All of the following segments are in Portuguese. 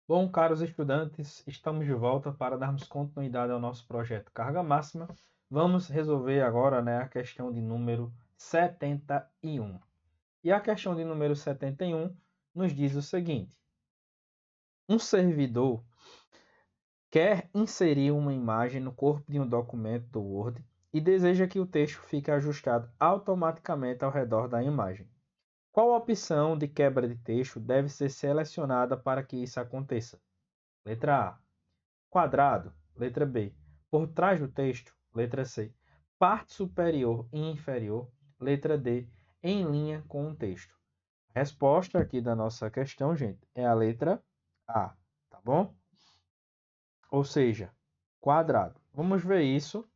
Bom, caros estudantes, estamos de volta para darmos continuidade ao nosso projeto Carga Máxima. Vamos resolver agora, a questão de número 71. E a questão de número 71 nos diz o seguinte: um servidor quer inserir uma imagem no corpo de um documento do Word e deseja que o texto fique ajustado automaticamente ao redor da imagem. Qual opção de quebra de texto deve ser selecionada para que isso aconteça? Letra A: quadrado. Letra B: por trás do texto. Letra C: parte superior e inferior. Letra D: em linha com o texto. A resposta aqui da nossa questão, gente, é a letra A, tá bom? Ou seja, quadrado. Vamos ver isso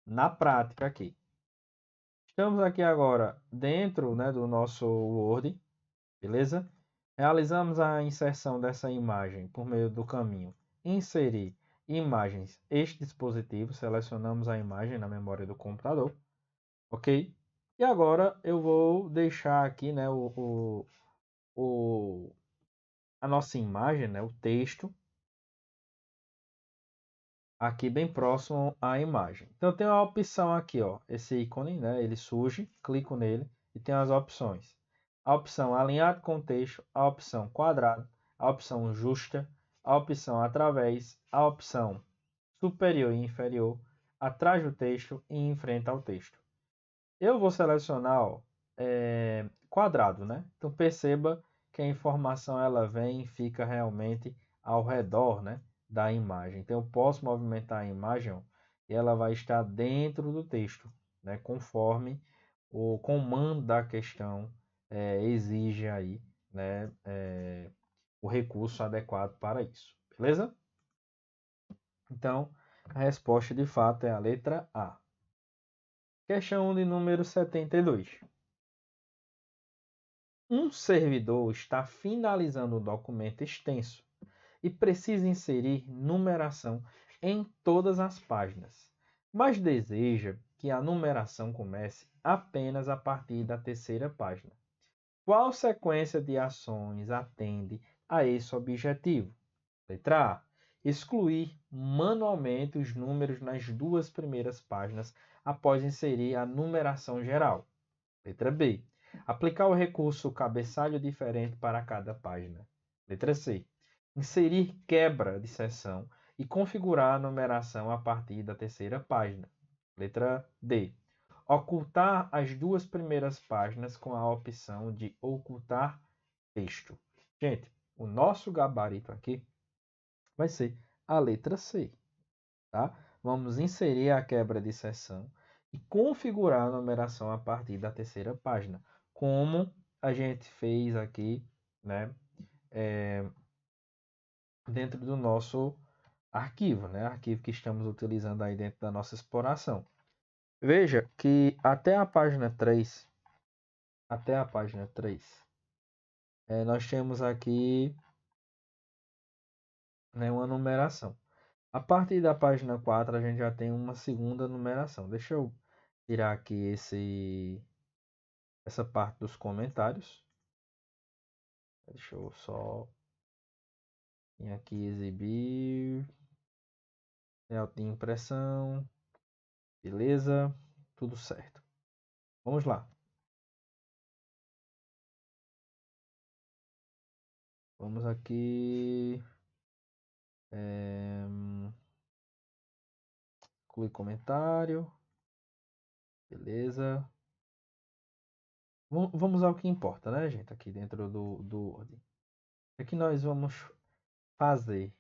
na prática aqui. Estamos aqui agora dentro, do nosso Word, beleza? Realizamos a inserção dessa imagem por meio do caminho inserir imagens este dispositivo, selecionamos a imagem na memória do computador, ok? E agora eu vou deixar aqui, a nossa imagem, o texto, aqui bem próximo à imagem. Então tem uma opção aqui, ó, esse ícone, ele surge, clico nele e tem as opções. A opção alinhado com texto, a opção quadrado, a opção justa, a opção através, a opção superior e inferior, atrás do texto e em frente ao texto. Eu vou selecionar, ó, quadrado, né? Então perceba que a informação ela vem e fica realmente ao redor, da imagem. Então eu posso movimentar a imagem, ó, e ela vai estar dentro do texto, conforme o comando da questão exige aí, o recurso adequado para isso. Beleza? Então, a resposta de fato é a letra A. Questão de número 72. Um servidor está finalizando um documento extenso e precisa inserir numeração em todas as páginas, mas deseja que a numeração comece apenas a partir da terceira página. Qual sequência de ações atende a esse objetivo? Letra A: excluir manualmente os números nas duas primeiras páginas após inserir a numeração geral. Letra B: aplicar o recurso cabeçalho diferente para cada página. Letra C: inserir quebra de seção e configurar a numeração a partir da terceira página. Letra D: ocultar as duas primeiras páginas com a opção de ocultar texto. Gente, o nosso gabarito aqui vai ser a letra C, tá? Vamos inserir a quebra de seção e configurar a numeração a partir da terceira página, como a gente fez aqui, dentro do nosso arquivo, arquivo que estamos utilizando aí dentro da nossa exploração. Veja que até a página 3, nós temos aqui, uma numeração. A partir da página 4, a gente já tem uma segunda numeração. Deixa eu tirar aqui essa parte dos comentários. Deixa eu só vir aqui exibir. Layout de impressão. Beleza. Tudo certo. Vamos lá. Vamos aqui. Incluir comentário. Beleza. Vamos ao que importa, né, gente? Aqui dentro do Word. O que nós vamos fazer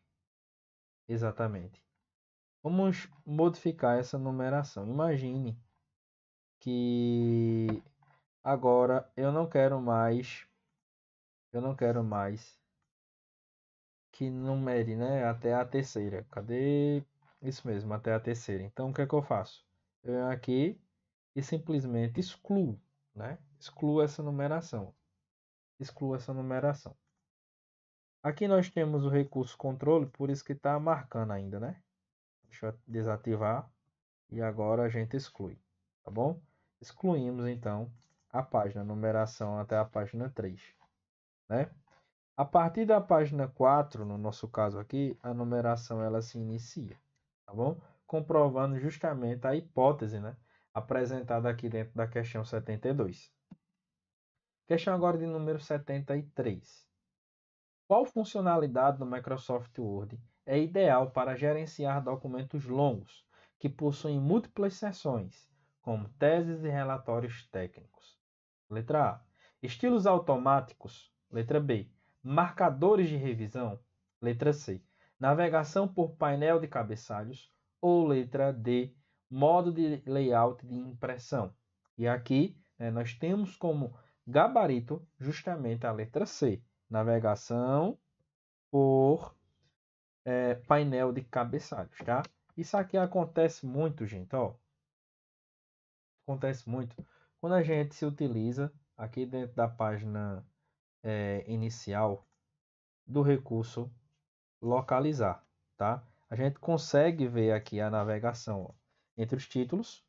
exatamente? Vamos modificar essa numeração. Imagine que agora eu não quero mais que numere, até a terceira. Cadê? Isso mesmo, até a terceira. Então o que é que eu faço? Eu venho aqui e simplesmente excluo, Excluo essa numeração. Excluo essa numeração. Aqui nós temos o recurso controle, por isso que está marcando ainda, Deixa eu desativar e agora a gente exclui, tá bom? Excluímos então a página, a numeração até a página 3, A partir da página 4, no nosso caso aqui, a numeração ela se inicia, tá bom? Comprovando justamente a hipótese, né, apresentada aqui dentro da questão 72. Questão agora de número 73. Qual funcionalidade do Microsoft Word é ideal para gerenciar documentos longos, que possuem múltiplas seções, como teses e relatórios técnicos? Letra A. Estilos automáticos. Letra B. Marcadores de revisão. Letra C. Navegação por painel de cabeçalhos. Ou letra D. Modo de layout de impressão. E aqui, né, nós temos como gabarito justamente a letra C. Navegação por painel de cabeçalhos, tá? Isso aqui acontece muito, gente, ó. Acontece muito quando a gente se utiliza aqui dentro da página inicial do recurso localizar, tá? A gente consegue ver aqui a navegação ó, entre os títulos,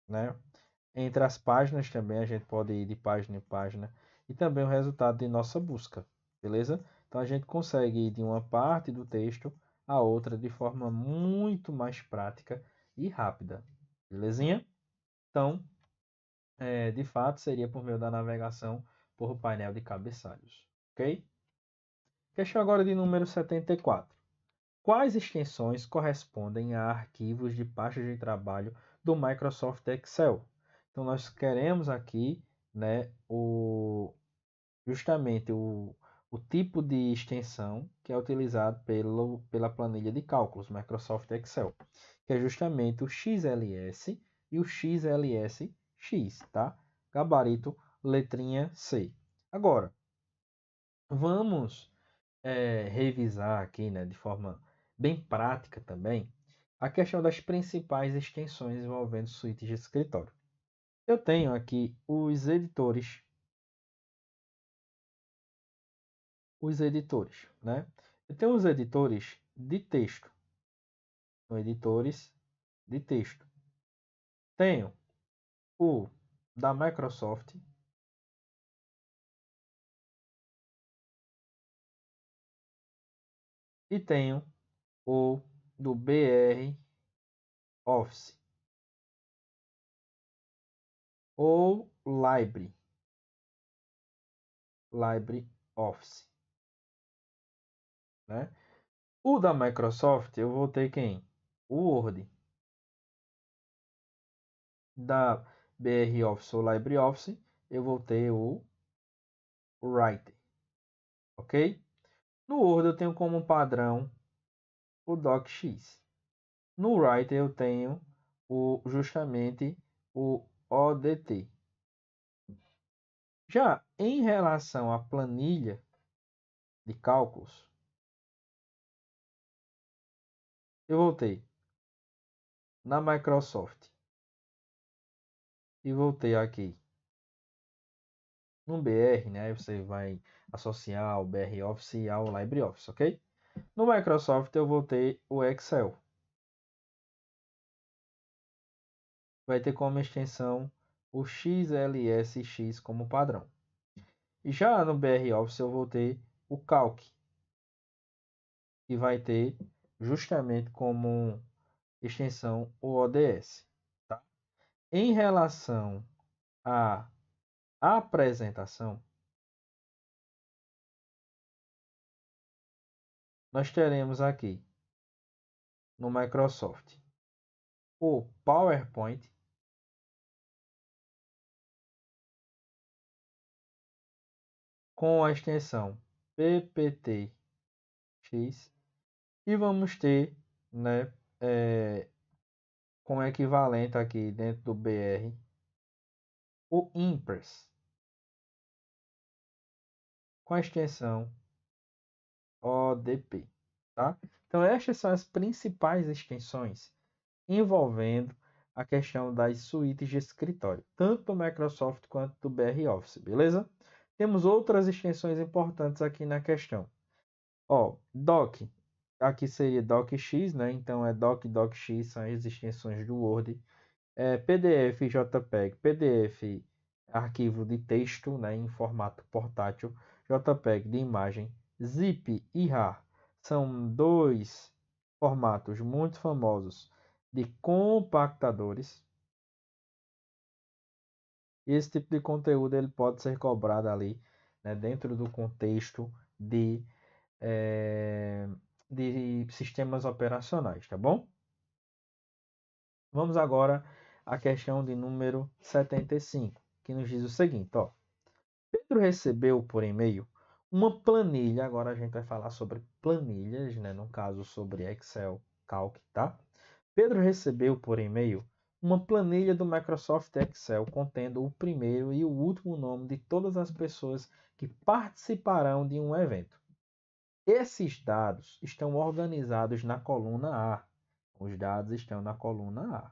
né? Entre as páginas também a gente pode ir de página em página e também o resultado de nossa busca, beleza? Então a gente consegue ir de uma parte do texto a outra de forma muito mais prática e rápida, belezinha? Então, de fato, seria por meio da navegação por painel de cabeçalhos, ok? Questão agora de número 74. Quais extensões correspondem a arquivos de pastas de trabalho do Microsoft Excel? Então, nós queremos aqui, né, justamente o tipo de extensão que é utilizado pela planilha de cálculos Microsoft Excel, que é justamente o XLS e o XLSX, tá? Gabarito, letrinha C. Agora, vamos revisar aqui, né, de forma bem prática também, a questão das principais extensões envolvendo suítes de escritório. Eu tenho aqui os editores, né? Eu tenho os editores de texto, são editores de texto. Tenho o da Microsoft, e tenho o do BR Office ou Libre Office, né? O da Microsoft eu vou ter quem? O Word. Da BR Office ou LibreOffice eu vou ter o Writer, ok? No Word eu tenho como padrão o DocX. No Writer eu tenho justamente o ODT. Já em relação à planilha de cálculos, eu vou ter na Microsoft e vou ter aqui no BR, né? Aí você vai associar o BR Office ao LibreOffice, ok? No Microsoft eu vou ter o Excel. Vai ter como extensão o XLSX como padrão. E já no BR Office eu vou ter o Calc, que vai ter justamente como extensão o ODS. Tá? Em relação à apresentação, nós teremos aqui no Microsoft o PowerPoint, com a extensão PPTX, e vamos ter, né, como equivalente aqui dentro do BR o Impress, com a extensão ODP, tá? Então estas são as principais extensões envolvendo a questão das suítes de escritório, tanto do Microsoft quanto do BR Office, beleza? Temos outras extensões importantes aqui na questão. Ó, Doc, aqui seria DocX, né? Então é DocX, são as extensões do Word. PDF, JPEG, PDF, arquivo de texto, né, em formato portátil, JPEG de imagem, ZIP e RAR. São dois formatos muito famosos de compactadores. E esse tipo de conteúdo ele pode ser cobrado ali, né, dentro do contexto de sistemas operacionais, tá bom? Vamos agora à questão de número 75, que nos diz o seguinte, ó. Pedro recebeu por e-mail uma planilha, agora a gente vai falar sobre planilhas, né, no caso sobre Excel, Calc, tá? Pedro recebeu por e-mail uma planilha do Microsoft Excel contendo o primeiro e o último nome de todas as pessoas que participarão de um evento. Esses dados estão organizados na coluna A. Os dados estão na coluna A.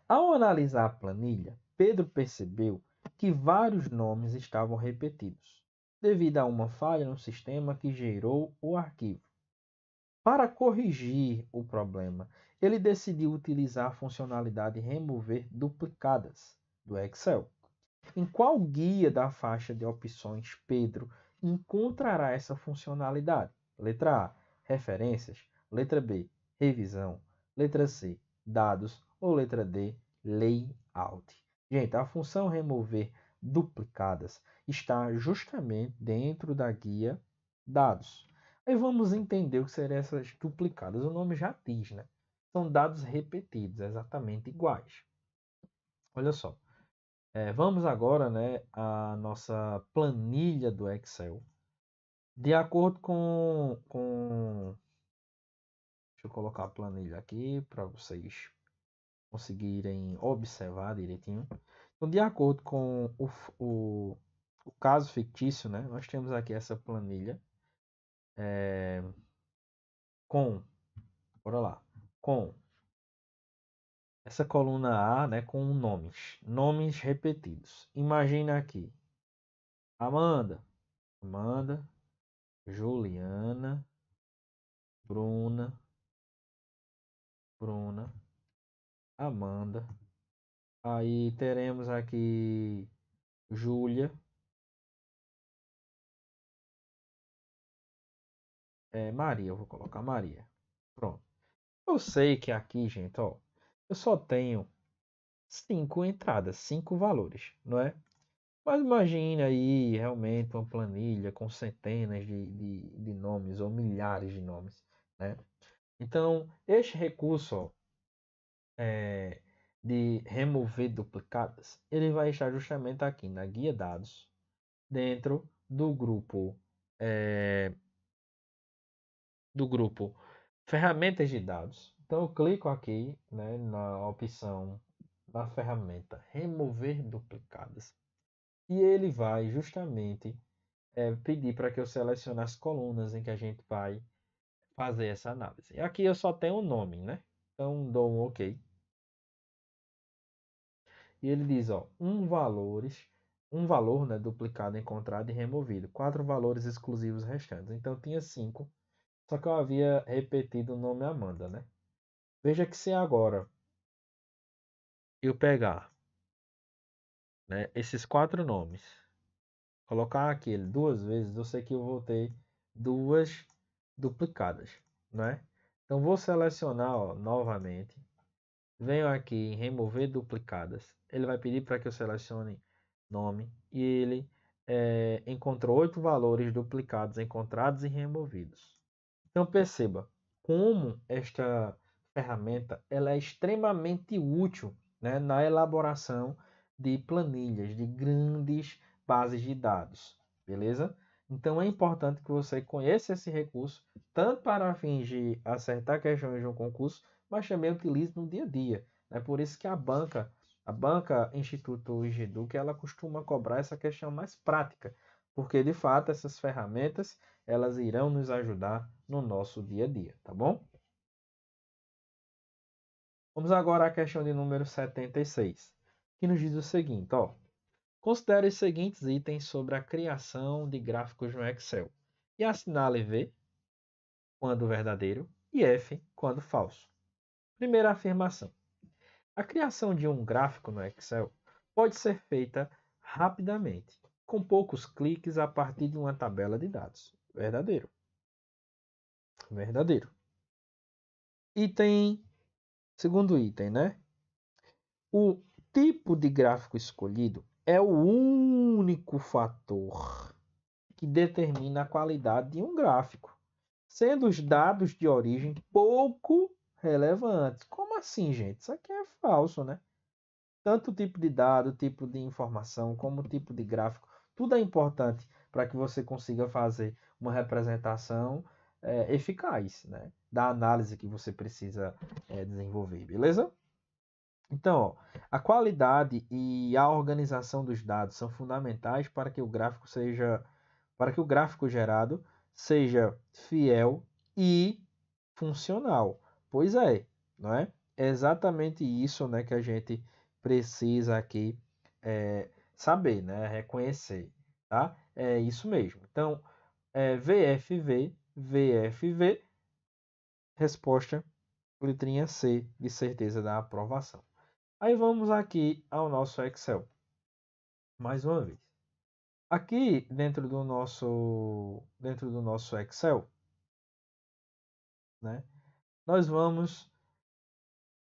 Ao analisar a planilha, Pedro percebeu que vários nomes estavam repetidos, devido a uma falha no sistema que gerou o arquivo. Para corrigir o problema, ele decidiu utilizar a funcionalidade remover duplicadas do Excel. Em qual guia da faixa de opções Pedro encontrará essa funcionalidade? Letra A, referências. Letra B, revisão. Letra C, dados. Ou letra D, layout. Gente, a função remover duplicadas está justamente dentro da guia dados. Aí vamos entender o que seriam essas duplicadas. O nome já diz, né? São dados repetidos, exatamente iguais. Olha só. Vamos agora, né, à nossa planilha do Excel. De acordo deixa eu colocar a planilha aqui para vocês conseguirem observar direitinho. Então, de acordo com o caso fictício, né, nós temos aqui essa planilha com, bora lá, com essa coluna A, né, com nomes repetidos. Imagina aqui, Amanda, Juliana, Bruna, Amanda. Aí teremos aqui Júlia, Maria, eu vou colocar Maria. Pronto. Eu sei que aqui, gente, ó, eu só tenho 5 entradas, 5 valores, não é? Mas imagine aí realmente uma planilha com centenas de nomes ou milhares de nomes, né? Então, este recurso, ó, de remover duplicadas, ele vai estar justamente aqui na guia dados, dentro do grupo ferramentas de dados. Então eu clico aqui, né, na opção da ferramenta remover duplicadas e ele vai justamente pedir para que eu selecione as colunas em que a gente vai fazer essa análise. E aqui eu só tenho o nome, né? Então dou um OK. E ele diz, ó, um valor, né, duplicado encontrado e removido, 4 valores exclusivos restantes. Então tinha 5, só que eu havia repetido o nome Amanda, né? Veja que se agora eu pegar, né, esses 4 nomes, colocar aquele 2 vezes, eu sei que eu vou ter 2 duplicadas, né? Então vou selecionar, ó, novamente, venho aqui em remover duplicadas, ele vai pedir para que eu selecione nome e ele encontrou 8 valores duplicados encontrados e removidos. Então perceba como esta ferramenta ela é extremamente útil, né, na elaboração de planilhas, de grandes bases de dados, beleza? Então é importante que você conheça esse recurso, tanto para fins de acertar questões de um concurso, mas também utilize no dia a dia. É por isso que a banca Instituto Igeduc, ela costuma cobrar essa questão mais prática, porque de fato essas ferramentas elas irão nos ajudar no nosso dia a dia, tá bom? Vamos agora à questão de número 76, que nos diz o seguinte, ó. Considere os seguintes itens sobre a criação de gráficos no Excel e assinale V quando verdadeiro e F quando falso. Primeira afirmação. A criação de um gráfico no Excel pode ser feita rapidamente, com poucos cliques a partir de uma tabela de dados. Verdadeiro. Verdadeiro. Item, segundo item, né? O tipo de gráfico escolhido é o único fator que determina a qualidade de um gráfico, sendo os dados de origem pouco relevantes. Como assim, gente? Isso aqui é falso, né? Tanto o tipo de dado, tipo de informação, como o tipo de gráfico, tudo é importante para que você consiga fazer uma representação eficaz, né? Da análise que você precisa desenvolver, beleza? Então, ó, a qualidade e a organização dos dados são fundamentais para que o gráfico gerado seja fiel e funcional. Pois é, não é? É exatamente isso, né, que a gente precisa aqui saber, né, reconhecer, tá? É isso mesmo. Então, VFV, VFV, resposta letrinha C, de certeza da aprovação. Aí vamos aqui ao nosso Excel, mais uma vez. Aqui dentro do nosso Excel, né, nós vamos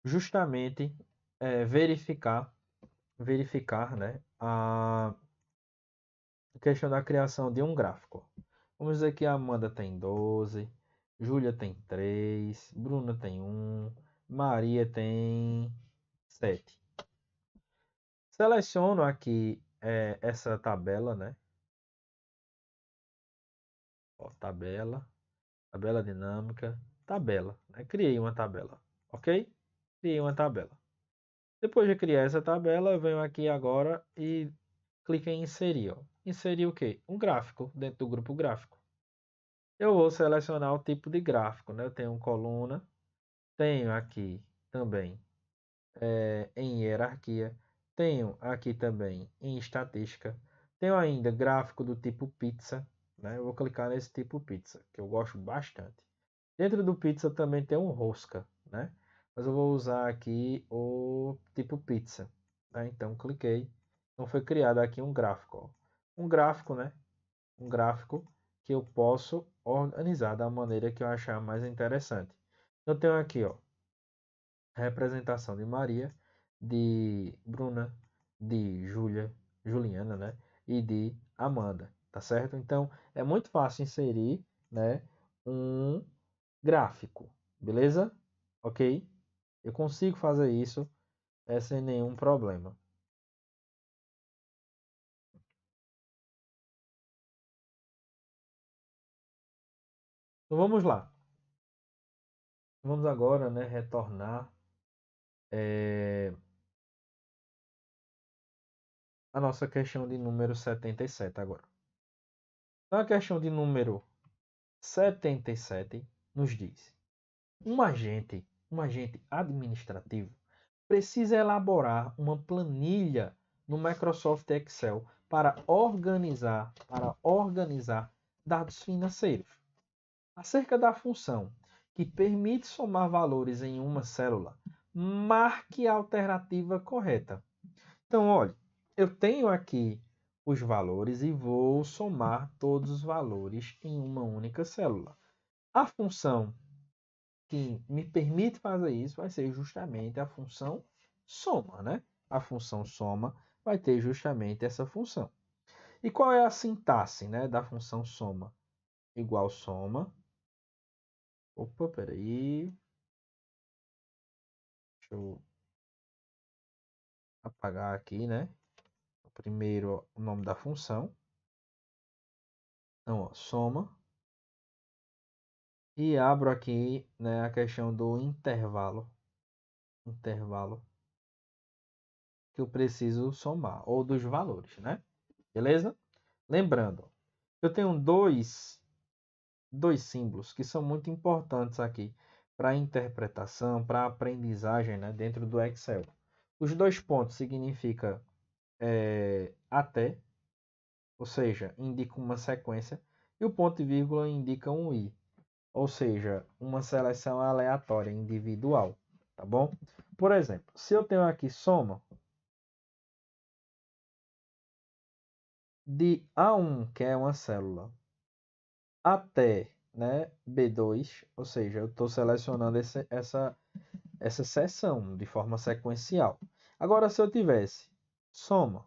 justamente verificar, né, a questão da criação de um gráfico. Vamos dizer que a Amanda tem 12, Júlia tem 3, Bruna tem 1, Maria tem 7. Seleciono aqui essa tabela, né? Ó, tabela dinâmica, tabela, né? Criei uma tabela, ok? Criei uma tabela. Depois de criar essa tabela, eu venho aqui agora e clico em inserir. Ó. Inserir o quê? Um gráfico dentro do grupo gráfico. Eu vou selecionar o tipo de gráfico, né? Eu tenho coluna, tenho aqui também em hierarquia, tenho aqui também em estatística, tenho ainda gráfico do tipo pizza, né? Eu vou clicar nesse tipo pizza, que eu gosto bastante. Dentro do pizza também tem um rosca, né? Mas eu vou usar aqui o tipo pizza, né? Então cliquei, então foi criado aqui um gráfico, ó. Um gráfico, né? Um gráfico que eu posso organizar da maneira que eu achar mais interessante. Eu tenho aqui, ó, representação de Maria, de Bruna, de Júlia, Juliana, né? E de Amanda, tá certo? Então é muito fácil inserir, né? Um gráfico, beleza? Ok? Eu consigo fazer isso sem nenhum problema. Então vamos lá. Vamos agora, né, retornar a nossa questão de número 77 agora. Então a questão de número 77 nos diz: um agente administrativo precisa elaborar uma planilha no Microsoft Excel para organizar dados financeiros. Acerca da função que permite somar valores em uma célula, marque a alternativa correta. Então, olha, eu tenho aqui os valores e vou somar todos os valores em uma única célula. A função que me permite fazer isso vai ser justamente a função soma, né? A função soma vai ter justamente essa função. E qual é a sintaxe, né, da função soma? Igual soma. Opa, peraí. Deixa eu apagar aqui, né? Primeiro o nome da função. Então, ó, soma. E abro aqui, né, a questão do intervalo. Intervalo que eu preciso somar, ou dos valores, né? Beleza? Lembrando, eu tenho dois símbolos que são muito importantes aqui para interpretação, para aprendizagem, né, dentro do Excel. Os dois pontos significa até, ou seja, indica uma sequência, e o ponto e vírgula indica um i, ou seja, uma seleção aleatória individual, tá bom? Por exemplo, se eu tenho aqui soma, de A1, que é uma célula, até, né, B2, ou seja, eu estou selecionando essa seção de forma sequencial. Agora, se eu tivesse soma,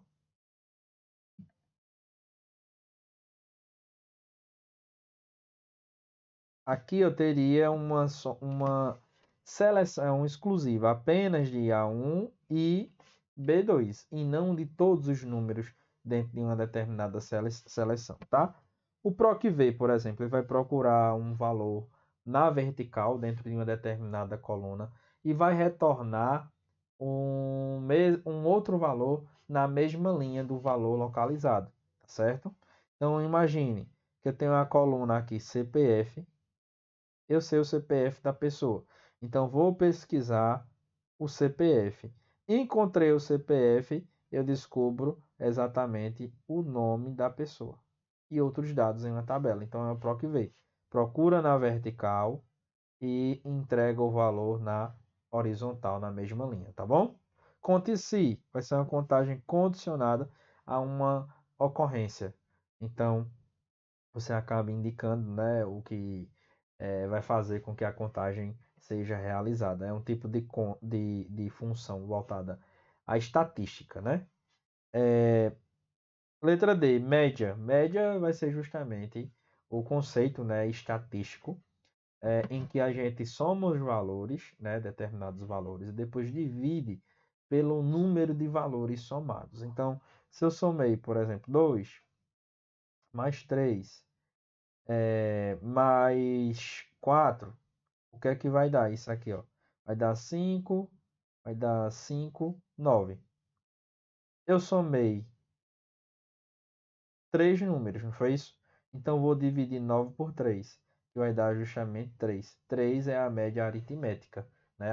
aqui eu teria uma seleção exclusiva apenas de A1 e B2, e não de todos os números dentro de uma determinada seleção, tá? O PROC-V, por exemplo, ele vai procurar um valor na vertical dentro de uma determinada coluna e vai retornar um outro valor na mesma linha do valor localizado, certo? Então, imagine que eu tenho uma coluna aqui CPF, eu sei o CPF da pessoa. Então, vou pesquisar o CPF. Encontrei o CPF, eu descubro exatamente o nome da pessoa e outros dados em uma tabela. Então, é o PROC-V. Procura na vertical e entrega o valor na horizontal, na mesma linha, tá bom? Conte-se vai ser uma contagem condicionada a uma ocorrência. Então, você acaba indicando, né, o que vai fazer com que a contagem seja realizada. É um tipo de função voltada à estatística, né? Letra D, média. Média vai ser justamente o conceito, né, estatístico, em que a gente soma os valores, né, determinados valores, e depois divide pelo número de valores somados. Então, se eu somei, por exemplo, 2 mais 3 mais 4, o que é que vai dar isso aqui, ó? Vai dar 5, vai dar 5, 9. Eu somei 3 números, não foi isso? Então, vou dividir 9 por 3, que vai dar justamente 3. 3 é a média aritmética, né?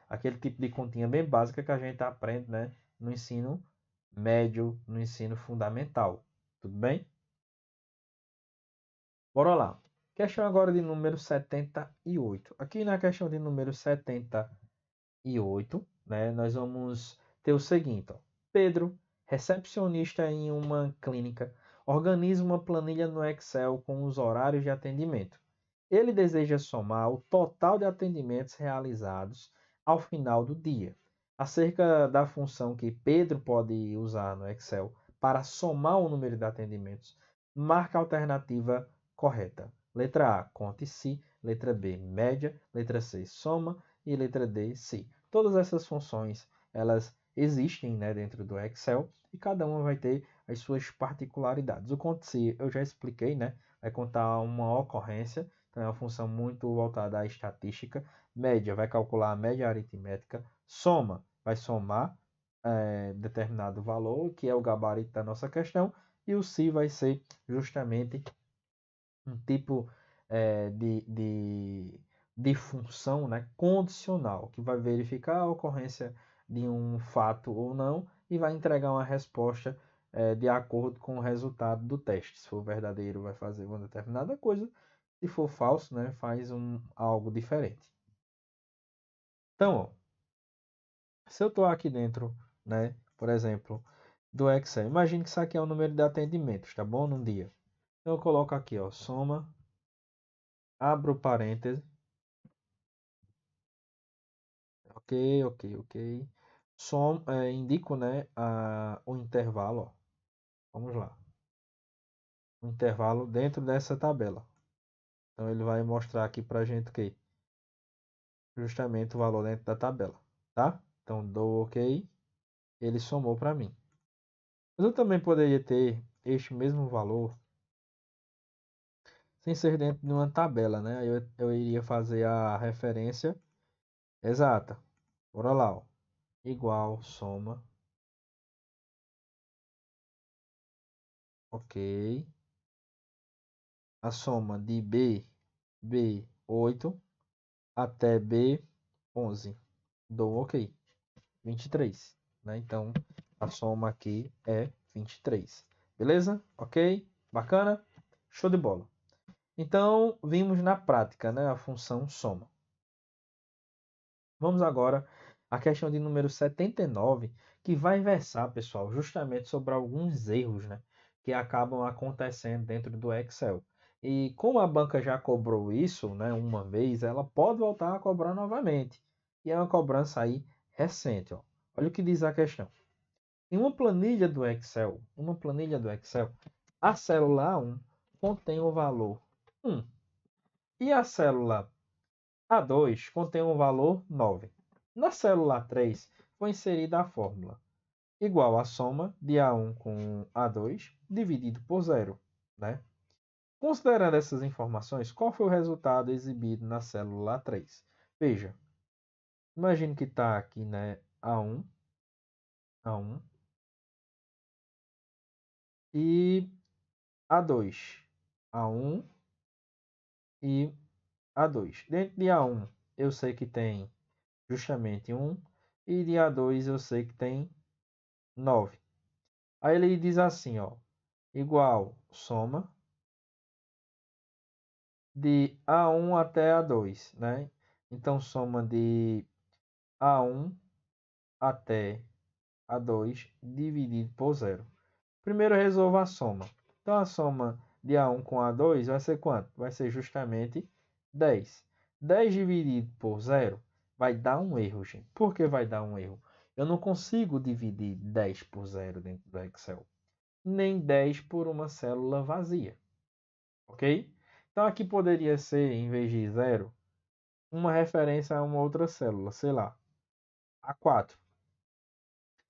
Aquele tipo de continha bem básica que a gente aprende, né, no ensino médio, no ensino fundamental. Tudo bem? Bora lá. Questão agora de número 78. Aqui na questão de número 78, né, nós vamos ter o seguinte, ó. Pedro, recepcionista em uma clínica, organiza uma planilha no Excel com os horários de atendimento. Ele deseja somar o total de atendimentos realizados ao final do dia. Acerca da função que Pedro pode usar no Excel para somar o número de atendimentos, marca a alternativa correta. Letra A, conte-se. Letra B, média. Letra C, soma. E letra D, se. Todas essas funções, elas existem, né, dentro do Excel e cada uma vai ter as suas particularidades. O conte-se eu já expliquei, né? Vai contar uma ocorrência, então é uma função muito voltada à estatística. Média vai calcular a média aritmética. Soma vai somar determinado valor, que é o gabarito da nossa questão. E o se vai ser justamente um tipo de função, né, condicional, que vai verificar a ocorrência de um fato ou não e vai entregar uma resposta de acordo com o resultado do teste. Se for verdadeiro, vai fazer uma determinada coisa. Se for falso, né, faz algo diferente. Então, ó, se eu estou aqui dentro, né, por exemplo, do Excel, imagine que isso aqui é o número de atendimentos, tá bom? Num dia. Então, eu coloco aqui, ó, soma, abro parênteses, ok, ok, ok. Indico, né, o intervalo, ó. Vamos lá. O intervalo dentro dessa tabela. Então, ele vai mostrar aqui pra gente o quê? Justamente o valor dentro da tabela, tá? Então, dou ok, ele somou para mim. Mas eu também poderia ter este mesmo valor sem ser dentro de uma tabela, né? Aí eu iria fazer a referência exata. Bora lá, ó. Igual, soma. Ok. A soma de B8 até B11. Dou ok. 23, né? Então, a soma aqui é 23. Beleza? Ok? Bacana? Show de bola. Então, vimos na prática, né, a função soma. Vamos agora à questão de número 79, que vai versar, pessoal, justamente sobre alguns erros, né, que acabam acontecendo dentro do Excel. E como a banca já cobrou isso, né, uma vez, ela pode voltar a cobrar novamente. E é uma cobrança aí recente, ó. Olha o que diz a questão. Em uma planilha do Excel, a célula A1 contém o valor 1 e a célula A2 contém o valor 9. Na célula A3 foi inserida a fórmula igual à soma de A1 com A2 dividido por zero, né? Considerando essas informações, qual foi o resultado exibido na célula A3? Veja, imagine que está aqui, né, A1 e A2. A1 e A2. Dentro de A1, eu sei que tem justamente 1 e de A2 eu sei que tem 9. Aí ele diz assim, ó, igual soma de A1 até A2, né? Então, soma de A1 até A2 dividido por zero. Primeiro, resolva a soma. Então, a soma de A1 com A2 vai ser quanto? Vai ser justamente 10. 10 dividido por zero vai dar um erro, gente. Por que vai dar um erro? Eu não consigo dividir 10 por zero dentro do Excel. Nem 10 por uma célula vazia. Ok? Então, aqui poderia ser, em vez de zero, uma referência a uma outra célula, sei lá, A4.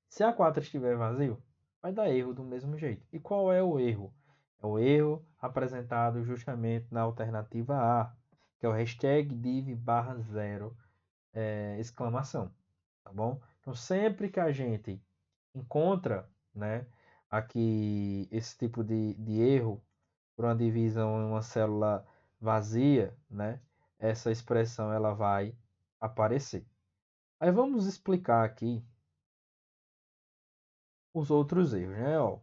Se A4 estiver vazio, vai dar erro do mesmo jeito. E qual é o erro? É o erro apresentado justamente na alternativa A, que é o hashtag div barra zero, exclamação, tá bom? Então, sempre que a gente encontra, né, aqui esse tipo de erro por uma divisão em uma célula vazia, né, essa expressão ela vai aparecer. Aí vamos explicar aqui os outros erros, né? Ó,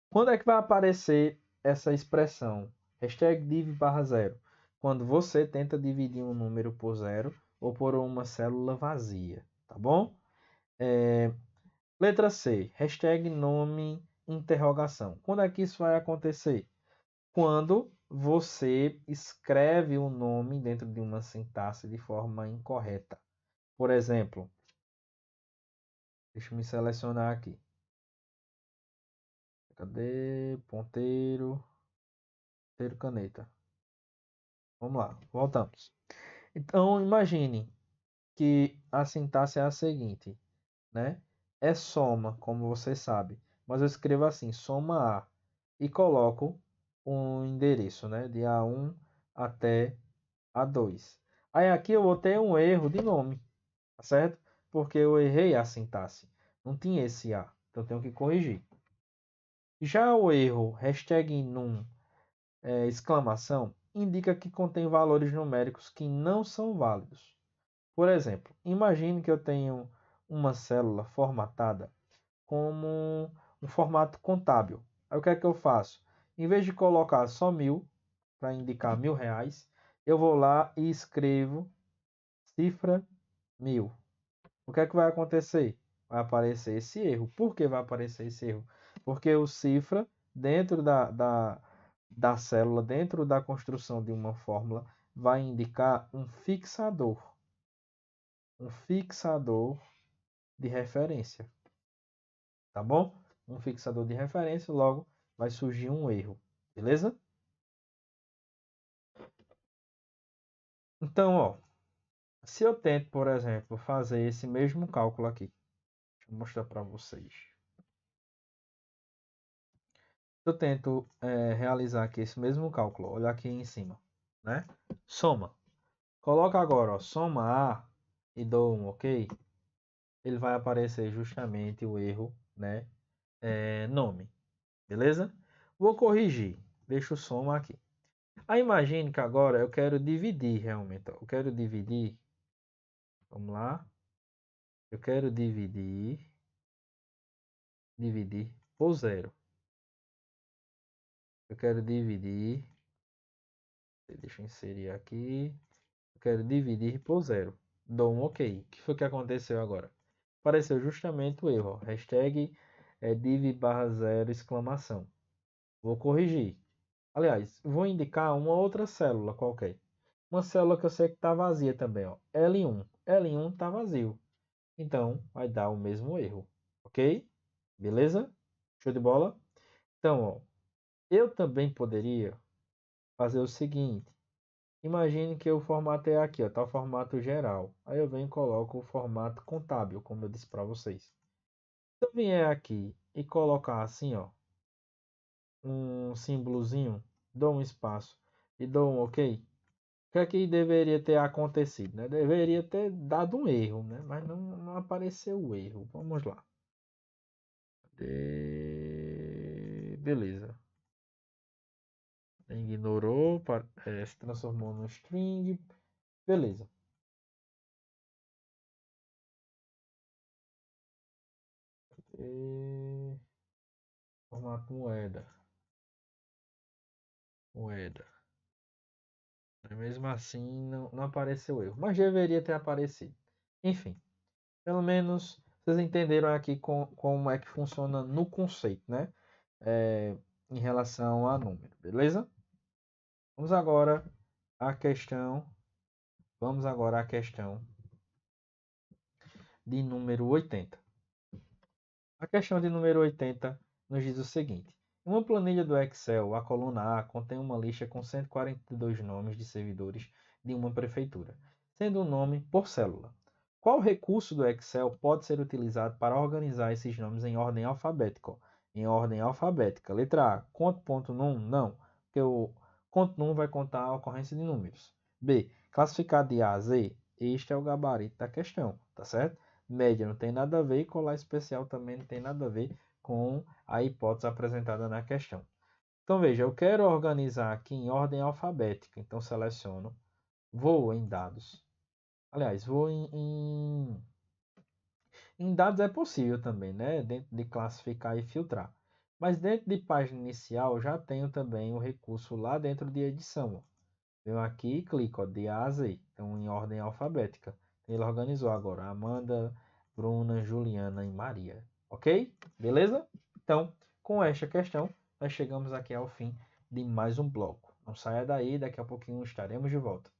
quando é que vai aparecer essa expressão hashtag div barra zero? Quando você tenta dividir um número por zero ou por uma célula vazia, tá bom? Letra C, hashtag nome interrogação. Quando é que isso vai acontecer? Quando você escreve o nome dentro de uma sintaxe de forma incorreta. Por exemplo, deixa eu me selecionar aqui. Cadê? Ponteiro, caneta. Vamos lá, voltamos. Então, imagine que a sintaxe é a seguinte, né? É soma, como você sabe, mas eu escrevo assim, soma A, e coloco um endereço, né? De A1 até A2. Aí aqui eu vou ter um erro de nome, tá certo? Porque eu errei a sintaxe. Não tinha esse A, então eu tenho que corrigir. Já o erro hashtag num exclamação indica que contém valores numéricos que não são válidos. Por exemplo, imagine que eu tenho uma célula formatada como um formato contábil. Aí o que é que eu faço? Em vez de colocar só 1.000 para indicar R$ 1.000, eu vou lá e escrevo cifra 1.000. O que é que vai acontecer? Vai aparecer esse erro. Por que vai aparecer esse erro? Porque o cifra, dentro da célula, dentro da construção de uma fórmula, vai indicar um fixador de referência, tá bom? Um fixador de referência, logo vai surgir um erro, beleza? Então, ó, se eu tento, por exemplo, fazer esse mesmo cálculo aqui, deixa eu mostrar para vocês. Eu tento realizar aqui esse mesmo cálculo, olha aqui em cima, né? Soma. Coloca agora, ó, soma A e dou um OK. Ele vai aparecer justamente o erro, né? Nome, beleza? Vou corrigir, deixa o soma aqui. Aí imagine que agora eu quero dividir realmente, ó. Eu quero dividir, vamos lá. Eu quero dividir por zero. Eu quero dividir, deixa eu inserir aqui. Eu quero dividir por zero. Dou um OK. O que foi que aconteceu agora? Apareceu justamente o erro. Ó. Hashtag div barra zero exclamação. Vou corrigir. Aliás, vou indicar uma outra célula qualquer. Uma célula que eu sei que está vazia também, ó. L1. L1 está vazio. Então, vai dar o mesmo erro. Ok? Beleza? Show de bola? Então, ó, eu também poderia fazer o seguinte. Imagine que eu formatei aqui, ó, tá o formato geral. Aí eu venho e coloco o formato contábil, como eu disse para vocês. Se eu vier aqui e colocar assim, ó, um símbolozinho, dou um espaço e dou um OK, o que é que deveria ter acontecido, né? Deveria ter dado um erro, né? Mas não apareceu o erro. Vamos lá. Beleza. Ignorou, se transformou no string. Beleza. Formato moeda. Moeda. Mesmo assim, não apareceu erro. Mas deveria ter aparecido. Enfim, pelo menos vocês entenderam aqui como é que funciona no conceito, né? Em relação a número, beleza? Vamos agora à questão. Vamos agora à questão de número 80. A questão de número 80 nos diz o seguinte: em uma planilha do Excel, a coluna A contém uma lista com 142 nomes de servidores de uma prefeitura, sendo um nome por célula. Qual recurso do Excel pode ser utilizado para organizar esses nomes em ordem alfabética? Em ordem alfabética. Letra A, conto.num? Não, porque o conto.num vai contar a ocorrência de números. B, classificado de A a Z? Este é o gabarito da questão, tá certo? Média não tem nada a ver e colar especial também não tem nada a ver com a hipótese apresentada na questão. Então veja, eu quero organizar aqui em ordem alfabética, então seleciono, vou em dados. Aliás, vou em dados é possível também, né? Dentro de classificar e filtrar. Mas dentro de página inicial já tenho também o recurso lá dentro de edição. Ó. Venho aqui e clico, ó, de A a Z, então em ordem alfabética. Ele organizou agora Amanda, Bruna, Juliana e Maria. Ok? Beleza? Então, com esta questão, nós chegamos aqui ao fim de mais um bloco. Não saia daí, daqui a pouquinho estaremos de volta.